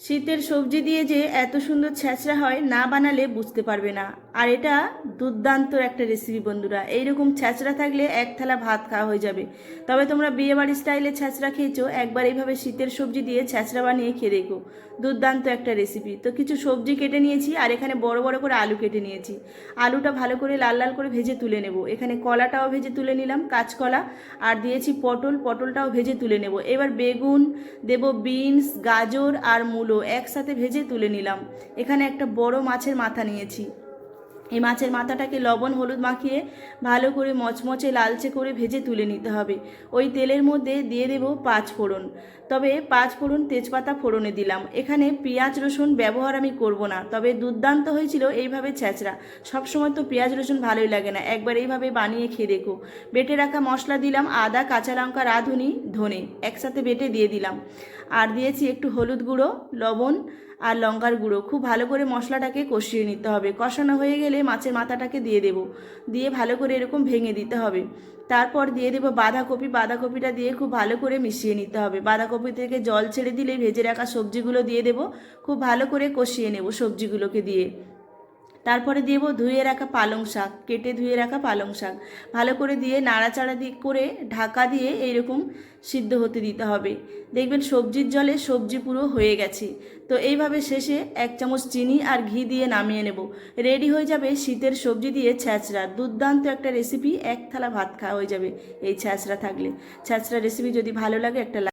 শীতের সবজি দিয়ে যে এত সুন্দর ছ্যাঁচড়া হয় না বানালে বুঝতে পারবে না। আর এটা দুর্দান্ত একটা রেসিপি বন্ধুরা, এইরকম ছ্যাঁচড়া থাকলে এক থালা ভাত খাওয়া হয়ে যাবে। তবে তোমরা বিয়েবাড়ি স্টাইলে ছ্যাঁচড়া খেয়েছো, একবার এইভাবে শীতের সবজি দিয়ে ছ্যাঁচড়া বানিয়ে খেয়ে দেখো, দুর্দান্ত একটা রেসিপি। তো কিছু সবজি কেটে নিয়েছি আর এখানে বড় বড় করে আলু কেটে নিয়েছি। আলুটা ভালো করে লাল লাল করে ভেজে তুলে নেব। এখানে কলাটাও ভেজে তুলে নিলাম, কাঁচকলা, আর দিয়েছি পটল, পটলটাও ভেজে তুলে নেব। এবার বেগুন দেব, বিনস, গাজর আর মূলো একসাথে ভেজে তুলে নিলাম। এখানে একটা বড় মাছের মাথা নিয়েছি। এই মাছের মাথাটাকে লবণ হলুদ মাখিয়ে ভালো করে মচমচে লালচে করে ভেজে তুলে নিতে হবে। ওই তেলের মধ্যে দিয়ে দেব 5 ফোড়ন। তবে 5 ফোড়ন তেজপাতা ফোড়নে দিলাম। এখানে পেঁয়াজ রসুন ব্যবহার আমি করব না, তবে দুর্দান্ত হয়েছিল এইভাবে ছ্যাঁচড়া। সবসময় তো পেঁয়াজ রসুন ভালোই লাগে না, একবার এইভাবে বানিয়ে খেয়ে দেখো। বেটে রাখা মশলা দিলাম, আদা, কাঁচা লঙ্কা, রাঁধুনি, ধনে একসাথে বেটে দিয়ে দিলাম। আর দিয়েছি একটু হলুদ গুঁড়ো, লবণ আর লঙ্কার গুঁড়ো। খুব ভালো করে মশলাটাকে কষিয়ে নিতে হবে। কষানো হয়ে গেলে মাছের মাথাটাকে দিয়ে দেব, দিয়ে ভালো করে এরকম ভেঙে দিতে হবে। তারপর দিয়ে দেবো বাঁধাকপি। বাঁধাকপিটা দিয়ে খুব ভালো করে মিশিয়ে নিতে হবে। বাঁধাকপি থেকে জল ছেড়ে দিলেই ভেজে রাখা সবজিগুলো দিয়ে দেবো। খুব ভালো করে কষিয়ে নেব সবজিগুলোকে দিয়ে। তারপরে দেবো ধুয়ে রাখা পালং শাক, কেটে ধুয়ে রাখা পালং শাক। ভালো করে দিয়ে নাড়াচাড়া করে ঢাকা দিয়ে এইরকম সিদ্ধ হতে দিতে হবে। দেখবেন সবজির জলে সবজি পুরো হয়ে গেছে। তো এইভাবে শেষে 1 চামচ চিনি আর ঘি দিয়ে নামিয়ে নেব। রেডি হয়ে যাবে শীতের সবজি দিয়ে ছ্যাঁচড়া। দুর্দান্ত একটা রেসিপি, এক থালা ভাত খাওয়া হয়ে যাবে এই ছ্যাঁচড়া থাকলে। ছ্যাঁচড়া রেসিপি যদি ভালো লাগে একটা